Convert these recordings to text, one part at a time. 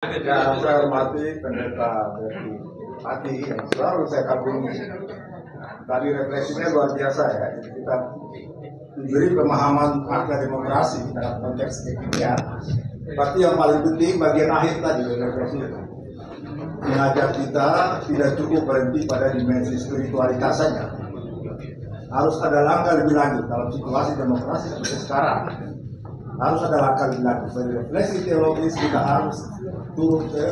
Yang saya hormati pendeta Berti Adi yang selalu saya kagumi. Tadi refleksinya luar biasa ya. Jadi kita diberi pemahaman makna demokrasi dalam konteks kekinian. Berarti yang paling penting bagian akhir tadi refleksi itu mengajak kita tidak cukup berhenti pada dimensi spiritualitas saja. Harus ada langkah lebih lanjut dalam situasi demokrasi seperti sekarang. Harus ada langkah lebih lanjut. Dari refleksi teologis kita harus turun ke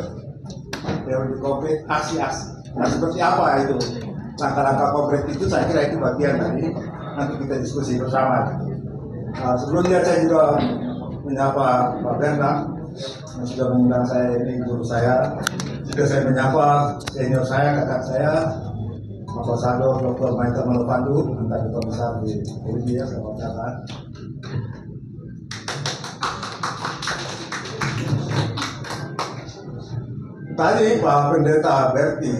teori konkret, aksi-aksi. Nah seperti apa itu langkah-langkah konkret itu, saya kira itu bagian dari nanti kita diskusi bersama. Sebelumnya saya juga menyapa Pak Bernard yang sudah mengundang saya, ini guru saya. Juga saya menyapa senior saya, kakak saya, Profesor Dr. Michael Manopandu, mantan Duta Besar di Bolivia, selamat datang. Tadi Pak Pendeta Berti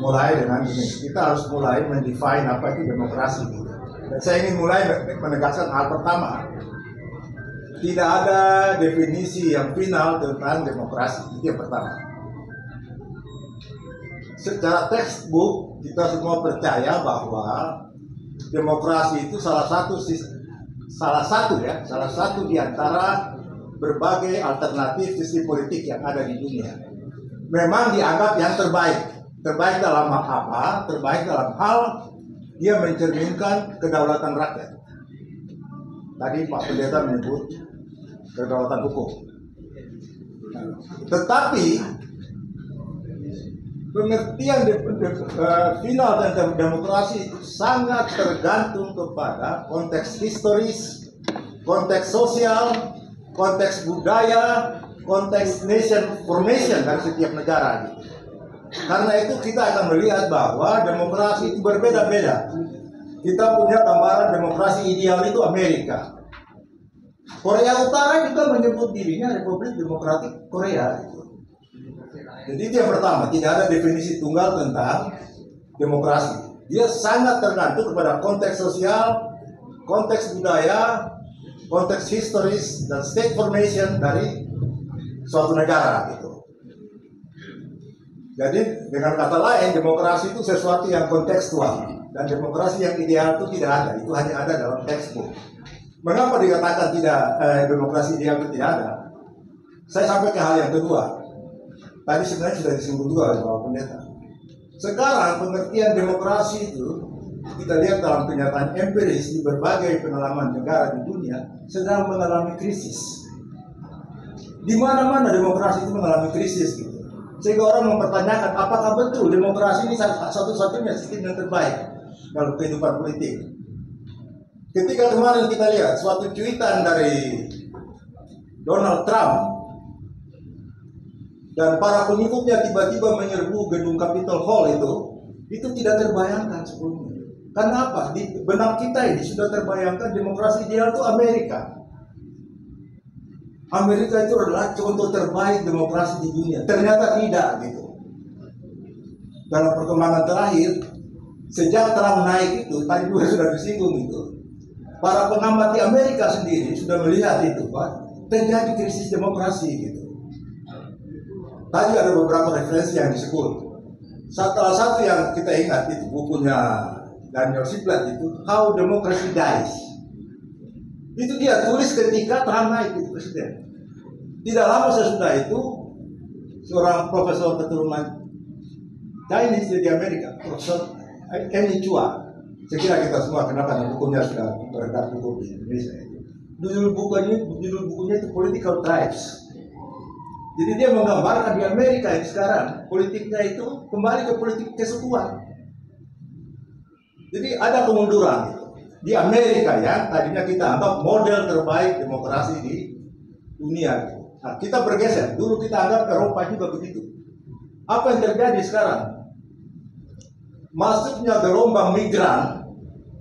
mulai dengan ini, kita harus mulai mendefine apa itu demokrasi. Dan saya ingin mulai menegaskan hal pertama, tidak ada definisi yang final tentang demokrasi, itu yang pertama. Secara textbook kita semua percaya bahwa demokrasi itu salah satu di antara berbagai alternatif sistem politik yang ada di dunia. Memang dianggap yang terbaik. Terbaik dalam hal apa? Terbaik dalam hal dia mencerminkan kedaulatan rakyat. Tadi Pak Pendeta menyebut kedaulatan hukum. Tetapi pengertian final tentang demokrasi itu sangat tergantung kepada konteks historis, konteks sosial, konteks budaya, konteks nation formation dari setiap negara. Karena itu kita akan melihat bahwa demokrasi itu berbeda-beda. Kita punya gambaran demokrasi ideal itu Amerika. Korea Utara juga menyebut dirinya Republik Demokratik Korea. Jadi itu yang pertama, tidak ada definisi tunggal tentang demokrasi. Dia sangat tergantung kepada konteks sosial, konteks budaya, konteks historis, dan state formation dari suatu negara gitu. Jadi dengan kata lain, demokrasi itu sesuatu yang kontekstual, dan demokrasi yang ideal itu tidak ada, itu hanya ada dalam textbook. Mengapa dikatakan demokrasi ideal itu tidak ada? Saya sampai ke hal yang kedua. Tadi sebenarnya sudah disinggung juga oleh Bapak Pendeta. Sekarang pengertian demokrasi itu kita lihat dalam kenyataan empiris di berbagai pengalaman negara di dunia sedang mengalami krisis. Di mana-mana demokrasi itu mengalami krisis gitu. Sehingga orang mempertanyakan apakah betul demokrasi ini satu-satunya sistem yang terbaik dalam kehidupan politik. Ketika kemarin kita lihat suatu cuitan dari Donald Trump dan para pengikutnya tiba-tiba menyerbu gedung Capitol Hall itu tidak terbayangkan sebelumnya. Karena apa? Di benak kita ini sudah terbayangkan demokrasi ideal itu Amerika. Amerika itu adalah contoh terbaik demokrasi di dunia. Ternyata tidak gitu. Dalam perkembangan terakhir, sejak Trump naik itu, tadi juga sudah disinggung itu, para pengamat di Amerika sendiri sudah melihat itu, Pak, terjadi krisis demokrasi gitu. Tadi ada beberapa referensi yang disebut. Salah satu yang kita ingat itu bukunya Daniel Ziblatt itu How Democracy Dies. Itu dia tulis ketika Trump naik itu presiden. Tidak lama sesudah itu seorang profesor keturunan Chinese di Amerika, Profesor Amy Chua. Saya kira kita semua kenal karena bukunya sudah beredar buku di Indonesia. Judul bukunya itu Political Tribes. Jadi dia menggambarkan di Amerika ini sekarang politiknya itu kembali ke politik kesukuan. Jadi ada kemunduran gitu. Di Amerika ya, tadinya kita anggap model terbaik demokrasi di dunia gitu. Nah, kita bergeser, dulu kita anggap Eropa juga begitu. Apa yang terjadi sekarang? Masuknya gelombang migran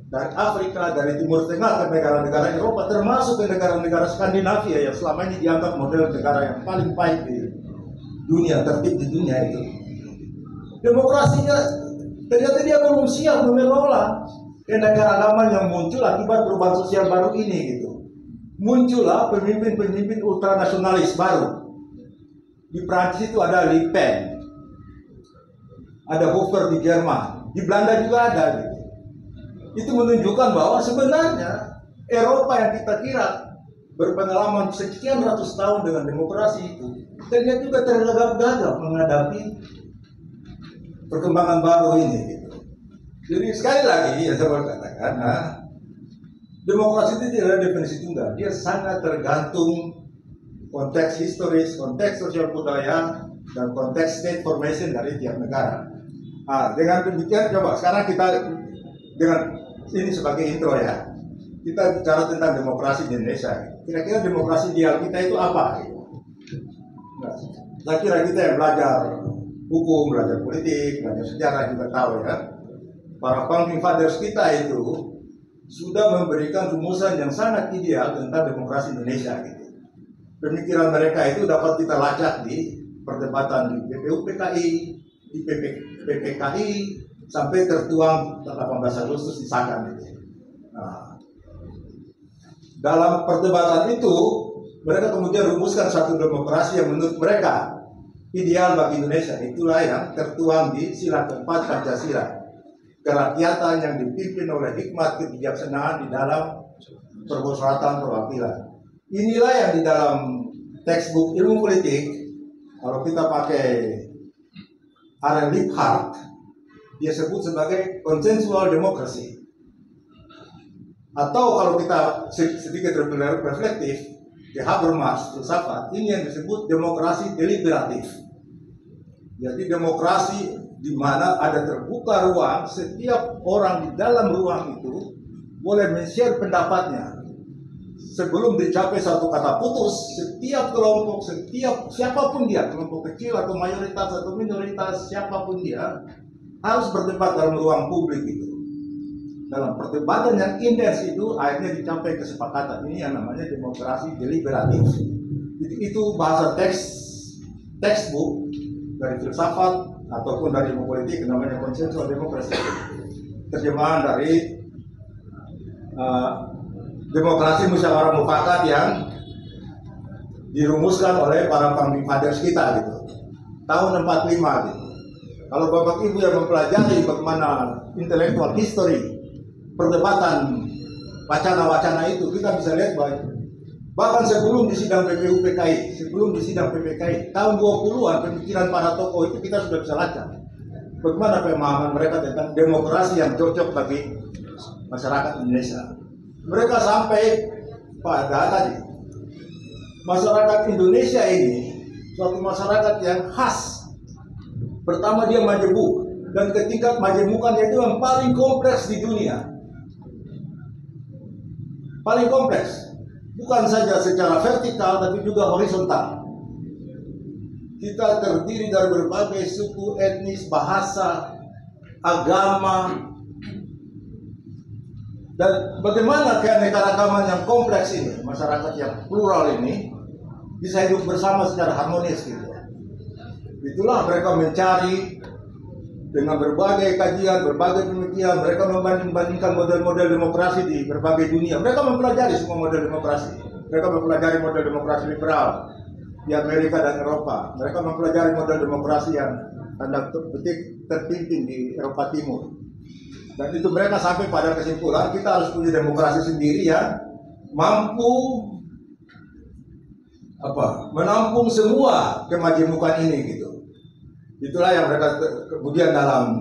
dari Afrika, dari Timur Tengah ke negara-negara Eropa, termasuk ke negara-negara Skandinavia yang selama ini dianggap model negara yang paling baik di dunia, tertib di dunia itu. Demokrasinya ternyata dia belum siap mengelola keanekaragaman yang muncul akibat perubahan sosial baru ini gitu. Muncullah pemimpin-pemimpin ultranasionalis baru. Di Prancis itu ada Le Pen, ada Hofer di Jerman, di Belanda juga ada gitu. Itu menunjukkan bahwa sebenarnya Eropa yang kita kira berpengalaman sekian ratus tahun dengan demokrasi itu ternyata juga tergagap-gagap menghadapi perkembangan baru ini gitu. Jadi sekali lagi yang saya katakan, demokrasi itu tidak ada definisi tunggal, dia sangat tergantung konteks historis, konteks sosial budaya, dan konteks state formation dari tiap negara. Dengan demikian, coba sekarang kita dengan ini sebagai intro ya, kita bicara tentang demokrasi di Indonesia. Kira-kira demokrasi ideal kita itu apa? Nah, saya kira kita yang belajar hukum, belajar politik, belajar sejarah juga tahu ya, para founding fathers kita itu sudah memberikan rumusan yang sangat ideal tentang demokrasi Indonesia gitu. Pemikiran mereka itu dapat kita lacak di perdebatan di PPUPKI, di PPKI, sampai tertuang 18 Agustus disahkan. Nah, dalam perdebatan itu, mereka kemudian rumuskan satu demokrasi yang menurut mereka ideal bagi Indonesia. Itulah yang tertuang di sila keempat Pancasila. Kerakyatan yang dipimpin oleh hikmat kebijaksanaan di dalam permusyawaratan perwakilan. Inilah yang di dalam textbook ilmu politik, kalau kita pakai Aaron Liebhardt, dia sebut sebagai consensual democracy. Atau kalau kita sedikit lebih reflektif, di Habermas filsafat, ini yang disebut demokrasi deliberatif. Jadi demokrasi di mana ada terbuka ruang, setiap orang di dalam ruang itu boleh men-share pendapatnya. Sebelum dicapai satu kata putus, setiap kelompok, setiap siapapun dia, kelompok kecil atau mayoritas atau minoritas, siapapun dia, harus berdebat dalam ruang publik itu. Dalam perdebatan yang intens itu, akhirnya dicapai kesepakatan. Ini yang namanya demokrasi deliberatif. Jadi itu bahasa textbook dari filsafat ataupun dari ilmu politik, namanya consensual democracy. Terjemahan dari demokrasi musyawarah mufakat yang dirumuskan oleh para founding fathers kita gitu. Tahun 45 gitu. Kalau Bapak Ibu yang mempelajari bagaimana intellectual history perdebatan wacana-wacana itu, kita bisa lihat bahkan sebelum di sidang PPUPKI, sebelum di sidang PPKI, tahun 20-an pemikiran para tokoh itu kita sudah bisa lacak. Bagaimana pemahaman mereka tentang demokrasi yang cocok bagi masyarakat Indonesia. Mereka sampai pada tadi, masyarakat Indonesia ini suatu masyarakat yang khas. Pertama dia majemuk, dan ketiga majemukannya itu yang paling kompleks di dunia. Paling kompleks, bukan saja secara vertikal tapi juga horizontal. Kita terdiri dari berbagai suku, etnis, bahasa, agama. Dan bagaimana keanekaragaman yang kompleks ini, masyarakat yang plural ini, bisa hidup bersama secara harmonis gitu. Itulah mereka mencari dengan berbagai kajian, berbagai pemikiran, mereka membandingkan model-model demokrasi di berbagai dunia. Mereka mempelajari semua model demokrasi. Mereka mempelajari model demokrasi liberal di Amerika dan Eropa. Mereka mempelajari model demokrasi yang tanda petik terpimpin di Eropa Timur. Dan itu mereka sampai pada kesimpulan kita harus punya demokrasi sendiri yang mampu menampung semua kemajemukan ini gitu. Itulah yang mereka kemudian dalam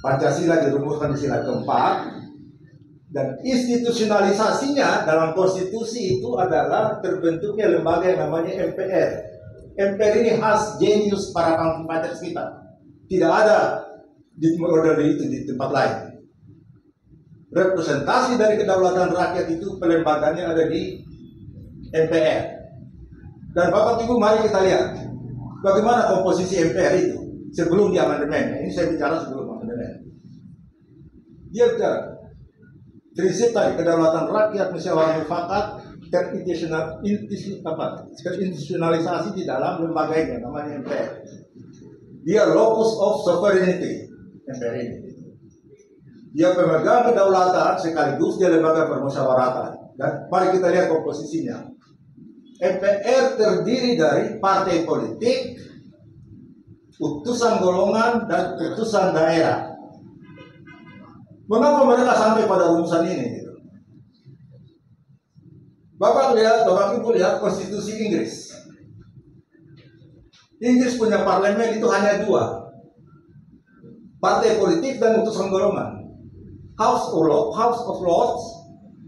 Pancasila dirumuskan di sila keempat, dan institusionalisasinya dalam konstitusi itu adalah terbentuknya lembaga yang namanya MPR. MPR ini khas jenius para founding fathers kita. Tidak ada di model itu di tempat lain. Representasi dari kedaulatan rakyat itu pelembagaannya ada di MPR. Dan Bapak Ibu mari kita lihat bagaimana komposisi MPR itu sebelum di amandemen. Ini saya bicara sebelum amandemen. Dia bicara prinsip tadi kedaulatan rakyat, musyawarah mufakat, terinstitusionalisasi di dalam lembaga ini namanya MPR. Dia locus of sovereignty. MPR ini. Dia pemegang kedaulatan sekaligus dia lembaga permusyawaratan. Dan mari kita lihat komposisinya. MPR terdiri dari partai politik, utusan golongan, dan utusan daerah. Mengapa mereka sampai pada rumusan ini? Gitu? Bapak Ibu lihat konstitusi Inggris. Inggris punya parlemen itu hanya dua, partai politik dan utusan golongan, House of Lords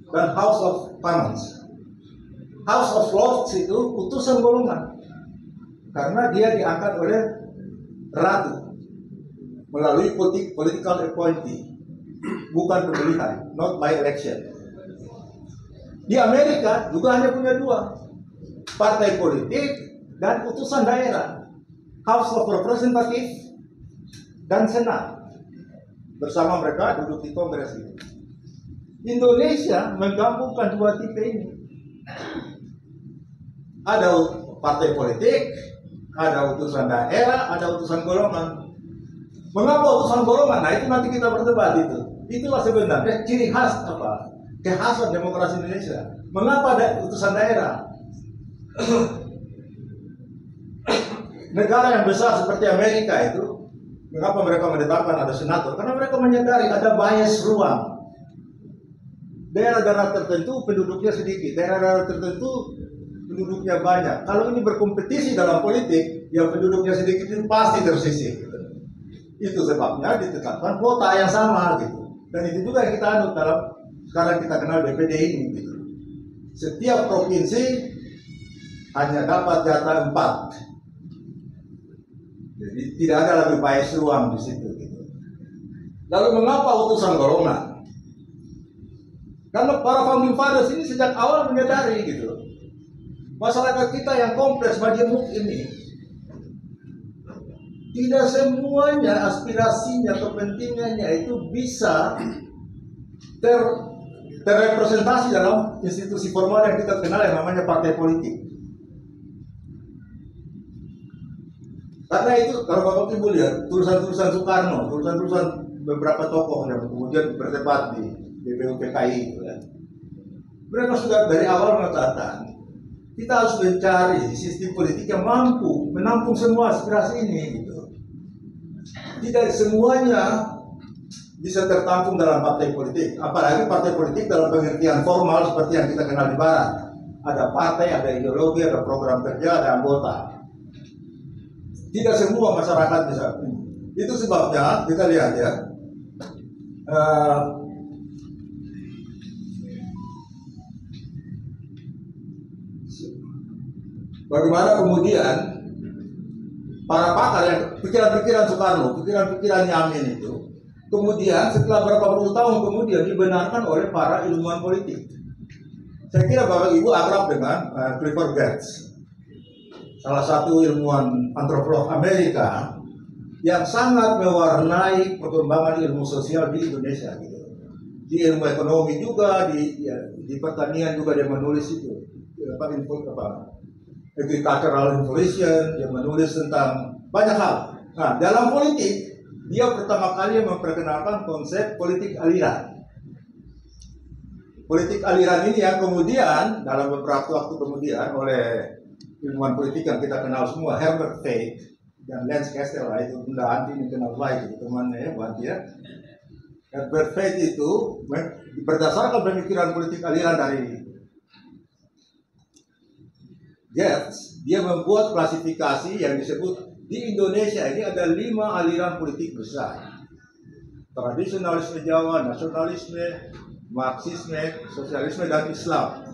dan House of Commons. House of Lords itu utusan golongan karena dia diangkat oleh ratu melalui political appointee, bukan pemilihan, not by election. Di Amerika juga hanya punya dua, partai politik dan utusan daerah, House of Representatives dan Senat. Bersama mereka duduk di Kongres itu. Indonesia menggabungkan dua tipe ini. Ada partai politik, ada utusan daerah, ada utusan golongan. Mengapa utusan golongan? Nah itu nanti kita berdebat itu. Itulah sebenarnya ciri khas apa? Kekhasan demokrasi Indonesia. Mengapa ada utusan daerah? Negara yang besar seperti Amerika itu, mengapa mereka menetapkan ada senator? Karena mereka menyadari ada bias ruang. Daerah-daerah tertentu penduduknya sedikit, daerah-daerah tertentu penduduknya banyak. Kalau ini berkompetisi dalam politik, yang penduduknya sedikit itu pasti tersisih. Gitu. Itu sebabnya ditetapkan kuota yang sama, gitu. Dan itu juga yang kita anut dalam sekarang kita kenal BPD ini. Gitu. Setiap provinsi hanya dapat jatah 4. Jadi tidak ada lagi bias ruang di situ. Gitu. Lalu mengapa utusan golongan? Karena para founding fathers ini sejak awal menyadari gitu. Masyarakat kita yang kompleks majemuk ini tidak semuanya aspirasinya, kepentingannya itu bisa terrepresentasi dalam institusi formal yang kita kenal yang namanya partai politik. Karena itu kalau Bapak Ibu lihat tulisan-tulisan Soekarno, tulisan-tulisan beberapa tokoh yang kemudian berdebat di BPUPKI itu ya. Mereka sudah dari awal mengatakan kita harus mencari sistem politik yang mampu menampung semua aspirasi ini gitu. Tidak semuanya bisa tertampung dalam partai politik, apalagi partai politik dalam pengertian formal seperti yang kita kenal di barat. Ada partai, ada ideologi, ada program kerja, ada anggota. Tidak semua masyarakat bisa. Itu sebabnya kita lihat ya. Bagaimana kemudian para pakar yang pikiran-pikiran Soekarno, pikiran-pikiran Yamin itu, kemudian setelah berapa puluh tahun kemudian dibenarkan oleh para ilmuwan politik. Saya kira Bapak Ibu akrab dengan Clifford Geertz, salah satu ilmuwan antropolog Amerika yang sangat mewarnai perkembangan ilmu sosial di Indonesia. Gitu. Di ilmu ekonomi juga, di pertanian juga dia menulis itu. Agricultural inflation, dia menulis tentang banyak hal. Nah, dalam politik, dia pertama kali memperkenalkan konsep politik aliran. Politik aliran ini yang kemudian, dalam beberapa waktu kemudian, oleh ilmuwan politik yang kita kenal semua, Herbert Tate dan Lance Castell, itu benda anti yang kenal baik, itu temannya buat dia. Herbert Tate itu berdasarkan pemikiran politik aliran dari Geertz, dia membuat klasifikasi yang disebut di Indonesia ini ada 5 aliran politik besar. Tradisionalisme Jawa, nasionalisme, Marxisme, sosialisme, dan Islam.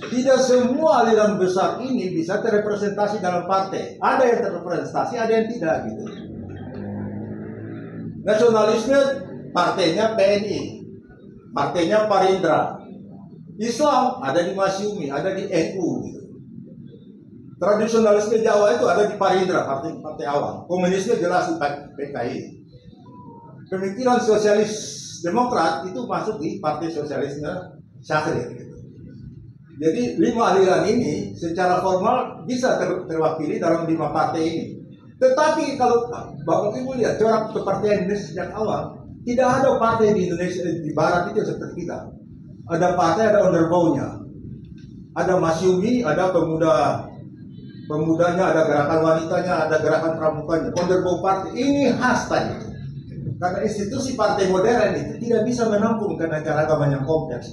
Tidak semua aliran besar ini bisa terrepresentasi dalam partai. Ada yang terrepresentasi, ada yang tidak gitu. Nasionalisme partainya PNI, partainya Parindra. Islam ada di Masyumi, ada di NU gitu. Tradisionalisme Jawa itu ada di Parindra, partai awal. Komunisme jelas di PKI. Pemikiran sosialis demokrat itu masuk di partai sosialisme Syahrir gitu. Jadi 5 aliran ini secara formal bisa terwakili dalam 5 partai ini. Tetapi kalau Bapak Ibu lihat corak kepartaian Indonesia sejak awal, tidak ada partai di Indonesia di barat itu seperti kita. Ada partai, ada underbownya. ada Masyumi, ada pemudanya, ada gerakan wanitanya, ada gerakan pramukanya. Ponderbau Party ini khas tadi. Karena institusi partai modern itu tidak bisa menampung keanekaragaman yang kompleks.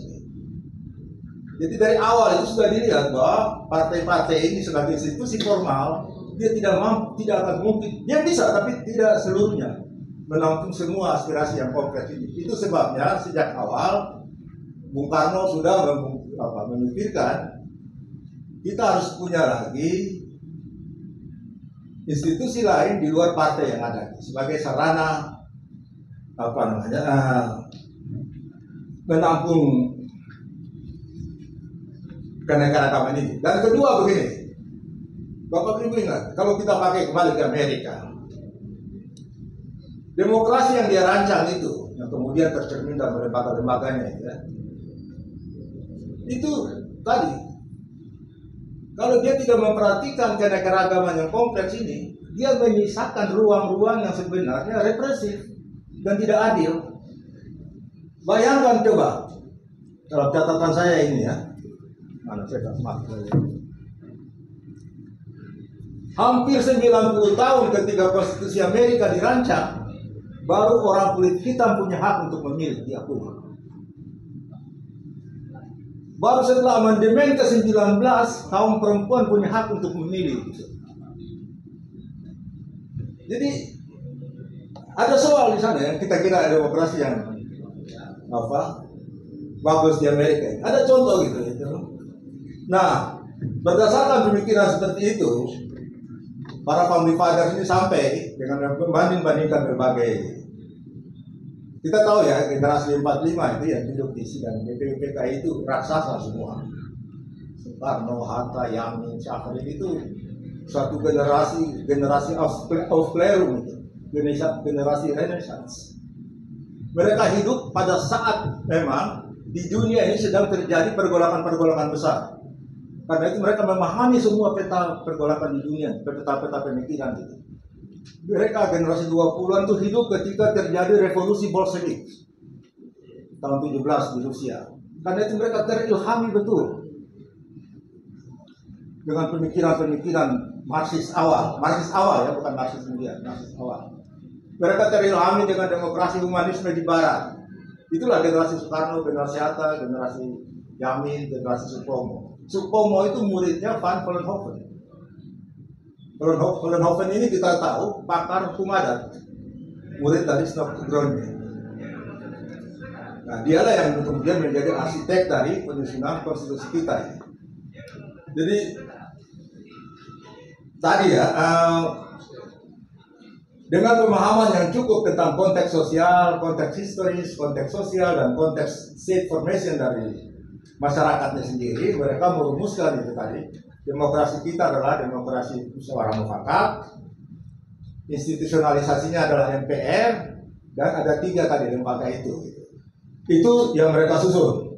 Jadi dari awal itu sudah dilihat bahwa partai-partai ini sebagai institusi formal dia tidak akan mungkin. Dia bisa, tapi tidak seluruhnya menampung semua aspirasi yang kompleks ini. Itu sebabnya sejak awal Bung Karno sudah memikirkan kita harus punya lagi institusi lain di luar partai yang ada sebagai sarana menampung keanekaragaman ini. Dan kedua begini, Bapak Ibu ingat, kalau kita pakai kembali ke Amerika, demokrasi yang dia rancang itu, yang kemudian tercermin dalam lembaga-lembaganya itu tadi, kalau dia tidak memperhatikan keanekaragaman yang kompleks ini, dia menyisakan ruang-ruang yang sebenarnya represif dan tidak adil. Bayangkan coba, dalam catatan saya ini ya, hampir 90 tahun ketika konstitusi Amerika dirancang, baru orang kulit hitam punya hak untuk memilih, diakui. Baru setelah amandemen ke-19, kaum perempuan punya hak untuk memilih. Jadi ada soal di sana yang kita kira demokrasi yang bagus di Amerika. Ada contoh gitu. Nah, berdasarkan pemikiran seperti itu, para founding fathers ini sampai dengan membanding-bandingkan berbagai. Kita tahu ya, generasi 45 itu yang hidup di sidang BPUPK itu raksasa semua. Soekarno, Hatta, Yamin, Syafrin itu suatu generasi Aufklärung itu. Generasi Renaissance. Mereka hidup pada saat memang di dunia ini sedang terjadi pergolakan-pergolakan besar. Karena itu mereka memahami semua peta pergolakan di dunia, peta-peta pemikiran itu. Mereka generasi 20-an itu hidup ketika terjadi revolusi Bolshevik tahun 17 di Rusia. Karena itu mereka terilhami betul dengan pemikiran-pemikiran Marxis awal ya, bukan Marxis kemudian, Marxis awal. Mereka terilhami dengan demokrasi humanisme di Barat. Itulah generasi Soekarno, generasi Hatta, generasi Yamin, generasi Supomo. Supomo itu muridnya Van Vollenhoven. Vollenhoven ini kita tahu pakar hukum adat, murid dari Snodgrass. Nah, dialah yang kemudian menjadi arsitek dari penyusunan konstitusi kita. Jadi tadi ya, dengan pemahaman yang cukup tentang konteks sosial, konteks historis, konteks sosial, dan konteks state formation dari masyarakatnya sendiri, mereka merumuskan itu tadi. Demokrasi kita adalah demokrasi musyawarah mufakat, institusionalisasinya adalah MPR, dan ada 3 tadi lembaga itu. Itu yang mereka susun.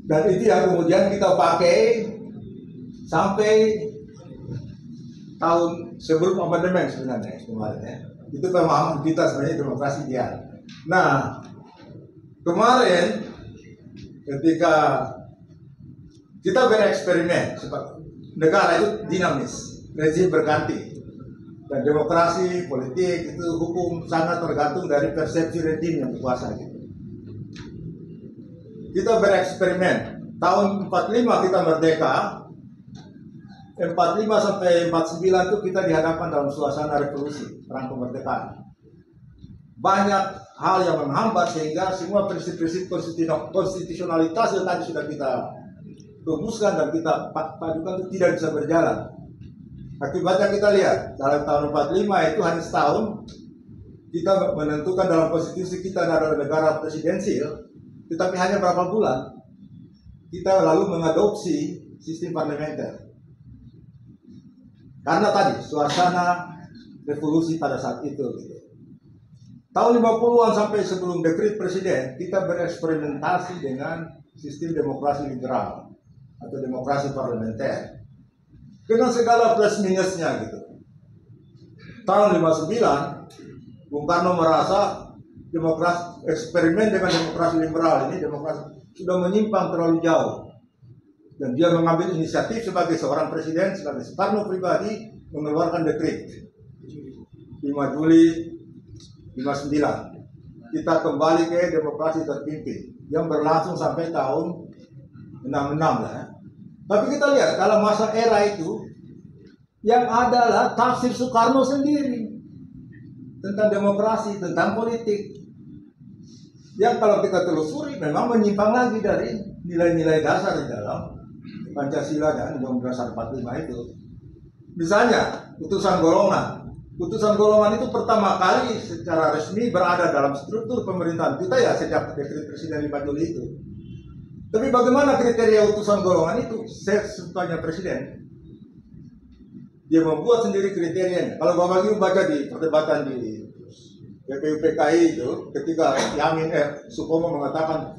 Dan itu yang kemudian kita pakai sampai tahun sebelum amandemen sebenarnya kemarin ya. Itu pemahaman kita sebenarnya demokrasi dia. Nah, kemarin ketika kita bereksperimen, negara itu dinamis, rezim berganti, dan demokrasi, politik itu hukum sangat tergantung dari persepsi rezim yang berkuasa gitu. Kita bereksperimen tahun 45 kita merdeka. 45 sampai 49 itu kita dihadapkan dalam suasana revolusi, perang kemerdekaan. Banyak hal yang menghambat sehingga semua prinsip-prinsip konstitusionalitas yang tadi sudah kita rumuskan dan kita padukan itu tidak bisa berjalan. Akibatnya kita lihat dalam tahun 45 itu hanya setahun kita menentukan dalam konstitusi kita adalah negara presidensial, tetapi hanya berapa bulan kita lalu mengadopsi sistem parlementer. Karena tadi suasana revolusi pada saat itu gitu. Tahun 50-an sampai sebelum dekret presiden kita bereksperimentasi dengan sistem demokrasi liberal atau demokrasi parlementer dengan segala plus minusnya gitu. Tahun 59 Bung Karno merasa demokrasi eksperimen dengan demokrasi liberal ini, demokrasi sudah menyimpang terlalu jauh. Dan dia mengambil inisiatif sebagai seorang presiden, sebagai Soekarno pribadi, mengeluarkan dekret 5 Juli 59. Kita kembali ke demokrasi terpimpin yang berlangsung sampai tahun 66 lah ya. Tapi kita lihat dalam masa era itu yang adalah tafsir Soekarno sendiri tentang demokrasi, tentang politik. Yang kalau kita telusuri memang menyimpang lagi dari nilai-nilai dasar di dalam Pancasila dan Undang-Undang 45 itu. Misalnya utusan golongan. Utusan golongan itu pertama kali secara resmi berada dalam struktur pemerintahan kita ya sejak dekret Presiden 5 Juli itu. Tapi bagaimana kriteria utusan golongan itu? Sesukanya Presiden. Dia membuat sendiri kriterianya. Kalau Bapak Ibu baca di perdebatan di PPUPKI itu, ketika Yamin Supomo mengatakan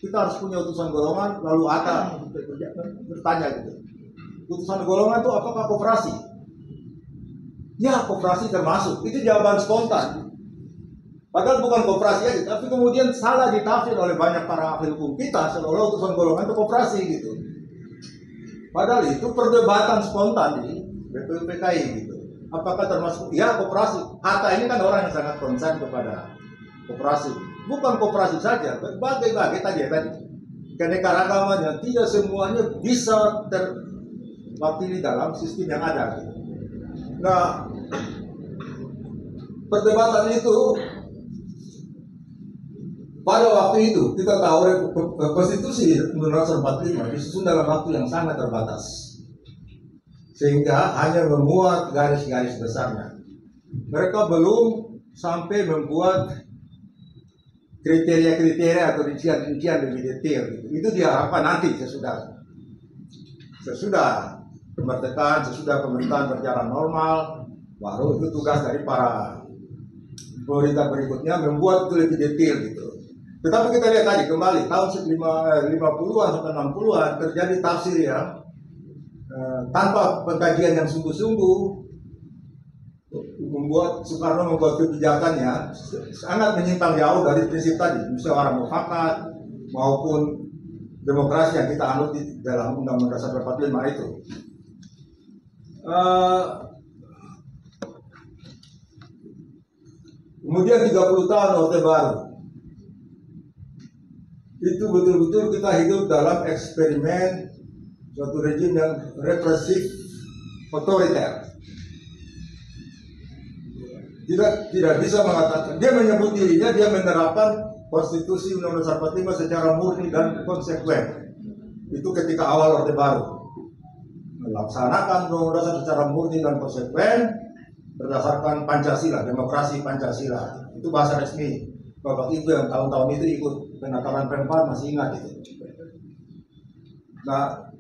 kita harus punya utusan golongan, lalu Atta bertanya gitu, utusan golongan itu apakah koperasi? Ya, koperasi termasuk. Itu jawaban spontan. Padahal bukan koperasi aja, tapi kemudian salah ditafsir oleh banyak para ahli hukum kita seolah utusan golongan itu koperasi gitu. Padahal itu perdebatan spontan di PPUPKI gitu. Apakah termasuk? Ya, koperasi. Atta ini kan orang yang sangat concern kepada koperasi. Bukan koperasi saja, berbagai tadi. Keanekaragaman yang tidak semuanya bisa terwakili dalam sistem yang ada. Nah, perdebatan itu pada waktu itu kita tahu konstitusi Undang-Undang 45 disusun dalam waktu yang sangat terbatas, sehingga hanya memuat garis-garis besarnya. Mereka belum sampai membuat kriteria-kriteria atau rincian-rincian lebih detail gitu. Itu diharapkan nanti sesudah kemerdekaan, sesudah pemerintahan berjalan normal, baru itu tugas dari para pemerintah berikutnya membuat itu lebih detail gitu. Tetapi kita lihat tadi kembali tahun 50-an sampai 60-an terjadi tafsir yang tanpa pengkajian yang sungguh-sungguh, membuat Soekarno membuat kebijakannya sangat menyimpang jauh dari prinsip tadi, musyawarah mufakat maupun demokrasi yang kita anut di dalam Undang-Undang 45 itu. Kemudian 30 tahun Orde Baru, itu betul-betul kita hidup dalam eksperimen suatu rejim yang represif, otoriter. Tidak bisa mengatakan, dia menyebut dirinya, dia menerapkan konstitusi Undang-Undang 45 secara murni dan konsekuen. Itu ketika awal Orde Baru melaksanakan Undang-Undang secara murni dan konsekuen berdasarkan Pancasila, demokrasi Pancasila. Itu bahasa resmi. Bapak Ibu yang tahun-tahun itu ikut penataran Pemkab masih ingat itu. Nah,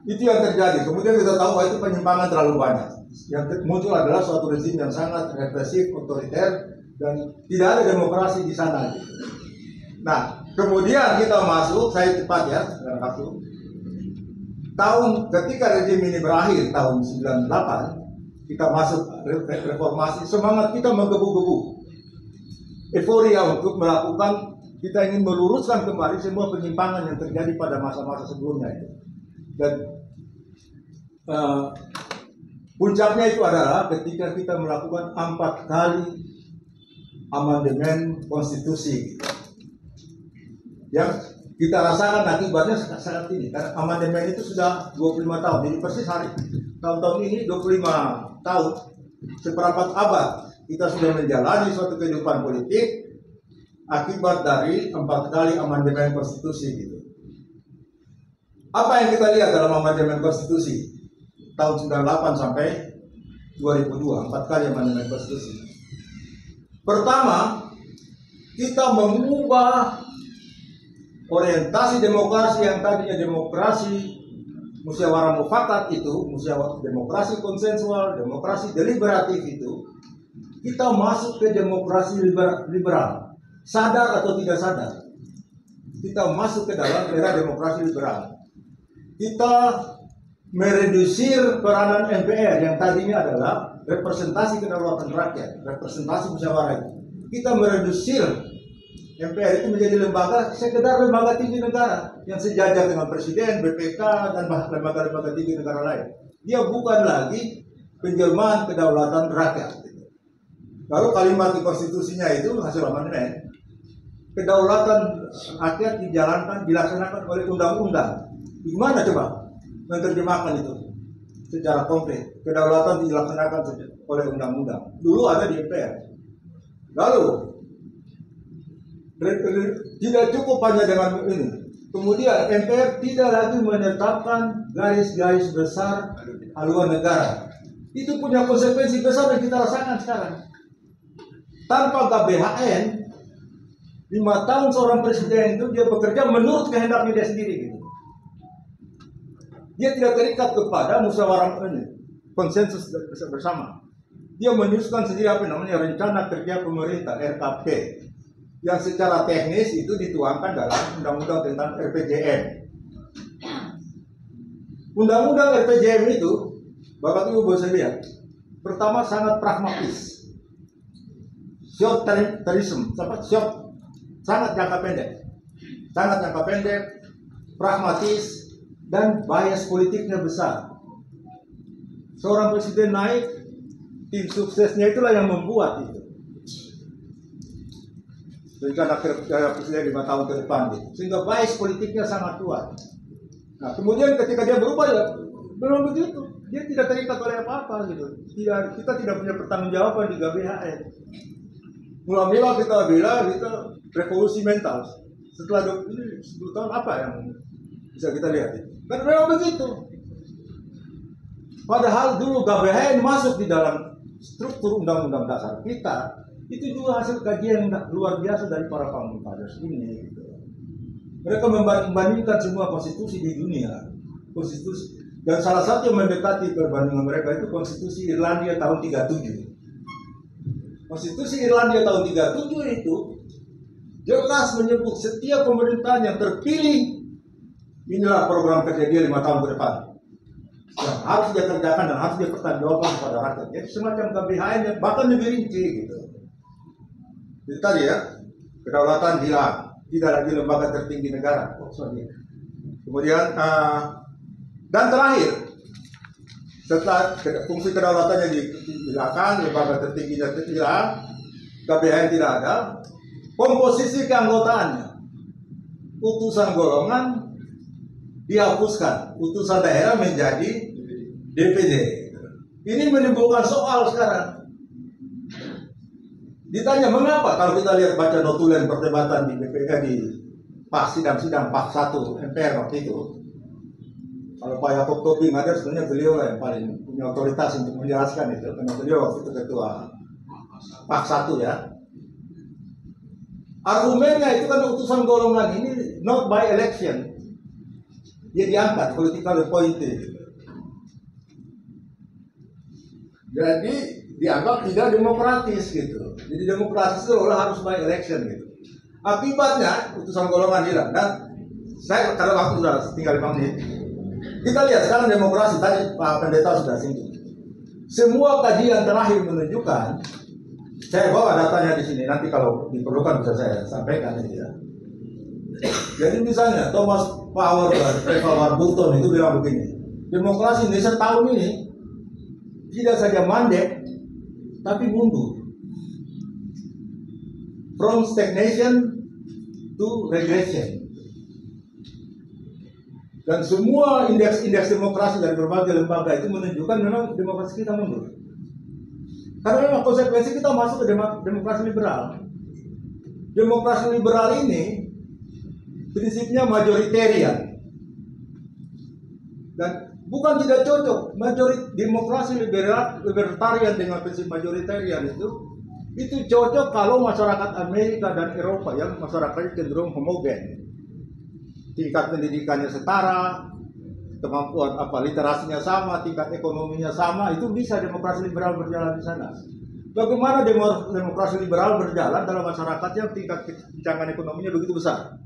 itu yang terjadi. Kemudian kita tahu bahwa itu penyimpangan terlalu banyak. Yang muncul adalah suatu rezim yang sangat represif, otoriter, dan tidak ada demokrasi di sana. Nah, kemudian kita masuk, saya cepat ya, tahun ketika rezim ini berakhir tahun 98, kita masuk reformasi, semangat kita menggebu-gebu, euforia untuk melakukan, kita ingin meluruskan kembali semua penyimpangan yang terjadi pada masa-masa sebelumnya itu. Dan puncaknya itu adalah ketika kita melakukan 4 kali amandemen konstitusi yang kita rasakan akibatnya saat ini. Karena amandemen itu sudah 25 tahun, jadi persis hari tahun-tahun ini 25 tahun, seperempat abad kita sudah menjalani suatu kehidupan politik akibat dari 4 kali amandemen konstitusi gitu. Apa yang kita lihat dalam amandemen konstitusi tahun 98 sampai 2002, 4 kali amandemen konstitusi. Pertama, kita mengubah orientasi demokrasi yang tadinya demokrasi musyawarah mufakat itu, musyawarah demokrasi konsensual, demokrasi deliberatif itu, kita masuk ke demokrasi liberal. Sadar atau tidak sadar, kita masuk ke dalam era demokrasi liberal. Kita meredusir peranan MPR yang tadinya adalah representasi kedaulatan rakyat, representasi musyawarah itu. Kita meredusir MPR itu menjadi lembaga, sekedar lembaga tinggi negara yang sejajar dengan Presiden, BPK, dan lembaga-lembaga tinggi negara lain. Dia bukan lagi penjelmaan kedaulatan rakyat. Lalu kalimat di konstitusinya itu hasil amandemen, kedaulatan rakyat dijalankan, dilaksanakan oleh undang-undang. Gimana coba menerjemahkan itu secara konkret? Kedaulatan dilaksanakan oleh undang-undang. Dulu ada di MPR. Lalu tidak cukup hanya dengan ini. Kemudian MPR tidak lagi menetapkan garis-garis besar haluan negara. Itu punya konsekuensi besar yang kita rasakan sekarang. Tanpa GBHN, 5 tahun seorang presiden itu dia bekerja menurut kehendaknya dia sendiri. Gitu. Dia tidak terikat kepada musyawarah ini, konsensus bersama. Dia menyusun sendiri apa namanya rencana kerja pemerintah (RKP) yang secara teknis itu dituangkan dalam undang-undang tentang RPJM. Undang-undang RPJM itu, Bapak Ibu bisa lihat, pertama sangat pragmatis, short termism, sangat jangka pendek, pragmatis, dan bias politiknya besar. Seorang presiden naik, tim suksesnya itulah yang membuat itu. Rencana kerja presiden 5 tahun ke depan, sehingga bias politiknya sangat kuat. Nah, kemudian ketika dia berubah ya belum begitu, dia tidak terikat oleh apa-apa gitu. Kita tidak punya pertanggungjawaban di GBHN. Mula-mula kita bilang kita revolusi mental. Setelah 10 tahun apa yang bisa kita lihat? Kan memang begitu. Padahal dulu GBHN masuk di dalam struktur undang-undang dasar kita. Itu juga hasil kajian yang luar biasa dari para founding fathers ini. Gitu. Mereka membandingkan semua konstitusi di dunia, konstitusi, dan salah satu yang mendekati perbandingan mereka itu konstitusi Irlandia tahun 37. Konstitusi Irlandia tahun 37 itu jelas menyebut setiap pemerintahan yang terpilih inilah program kerja dia 5 tahun ke depan. Yang harus dia kerjakan dan harus dia pertanggungjawabkan kepada rakyat. Jadi semacam GBHN yang bahkan lebih rinci gitu. Jadi tadi ya, kedaulatan hilang, tidak lagi lembaga tertinggi negara. Kemudian dan terakhir, setelah fungsi kedaulatannya dihilangkan, lembaga tertingginya hilang, GBHN tidak ada, komposisi keanggotaannya, utusan golongan dihapuskan, utusan daerah menjadi DPD. Ini menimbulkan soal sekarang. Ditanya mengapa, kalau kita lihat baca notulen perdebatan di BPK di sidang-sidang PAK 1 MPR waktu itu, kalau Pak Yakob Tobing ada, sebenarnya beliau yang paling punya otoritas untuk menjelaskan itu, karena beliau waktu itu ketua PAK 1 ya. Argumennya itu kan utusan golongan ini not by election, dia diangkat political appointed. Jadi dianggap tidak demokratis gitu. Jadi demokratis itu harus by election gitu. Akibatnya utusan golongan hilang. Dan saya kalau waktu sudah tinggal 5 menit, kita lihat sekarang demokrasi tadi Pak Pendeta sudah singgung. Semua kajian terakhir menunjukkan, saya bawa datanya di sini. Nanti kalau diperlukan bisa saya sampaikan ini ya. Jadi misalnya Thomas Warburton itu bilang begini, demokrasi Indonesia tahun ini tidak saja mandek, tapi mundur. From stagnation to regression. Dan semua indeks demokrasi dari berbagai lembaga itu menunjukkan memang demokrasi kita mundur. Karena memang konsekuensi kita masuk ke demokrasi liberal. Demokrasi liberal ini prinsipnya majoritarian. Dan bukan tidak cocok, demokrasi libertarian dengan prinsip majoritarian itu cocok kalau masyarakat Amerika dan Eropa yang masyarakatnya cenderung homogen, tingkat pendidikannya setara, kemampuan literasinya sama, tingkat ekonominya sama, itu bisa demokrasi liberal berjalan di sana. Bagaimana demokrasi liberal berjalan dalam masyarakat yang tingkat kesenjangan ekonominya begitu besar?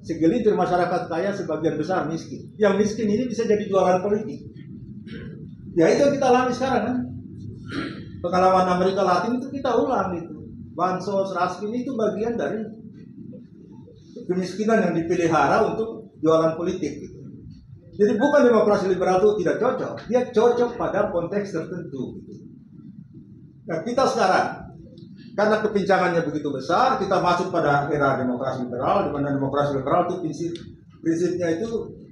Segelintir masyarakat kaya, sebagian besar miskin. Yang miskin ini bisa jadi jualan politik. Ya itu yang kita alami sekarang kan. Pengalaman Amerika Latin itu kita ulang itu. Bansos, raskin itu bagian dari kemiskinan yang dipelihara untuk jualan politik. Gitu. Jadi bukan demokrasi liberal itu tidak cocok, dia cocok pada konteks tertentu. Gitu. Nah kita sekarang, karena kepincangannya begitu besar, kita masuk pada era demokrasi liberal, di mana demokrasi liberal itu prinsipnya itu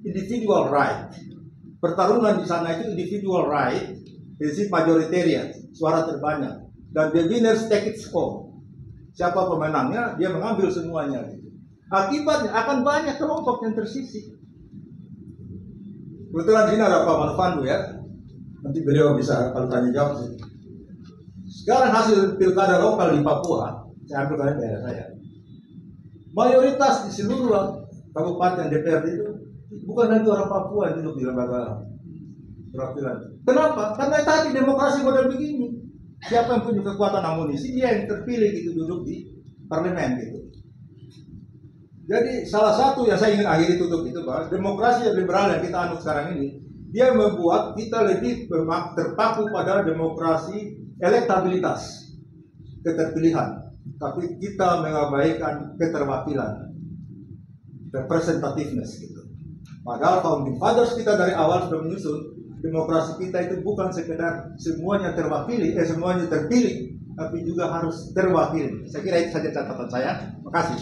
individual right. Pertarungan di sana itu individual right, prinsip majoritarian, suara terbanyak. Dan the winners take it home. Siapa pemenangnya, dia mengambil semuanya. Gitu. Akibatnya akan banyak kelompok yang tersisih. Kebetulan sini ada Pak Manufandu ya. Nanti beliau bisa kalau tanya jawab sih. Sekarang hasil pilkada lokal di Papua, saya ambil kalian daerah saya. Mayoritas di seluruh kabupaten DPRD itu bukan lagi orang Papua yang duduk di lembaga perwakilan. Kenapa? Karena tadi demokrasi model begini. Siapa yang punya kekuatan amunisi, dia yang terpilih gitu duduk di parlemen gitu. Jadi salah satu yang saya ingin akhiri tutup itu bahwa demokrasi liberal yang kita anut sekarang ini, dia membuat kita lebih terpaku pada demokrasi elektabilitas, keterpilihan, tapi kita mengabaikan keterwakilan, representativeness gitu. Padahal founding fathers kita dari awal sudah menyusun demokrasi kita itu bukan sekedar semuanya terwakili, semuanya terpilih, tapi juga harus terwakili. Saya kira itu saja catatan saya. Terima kasih.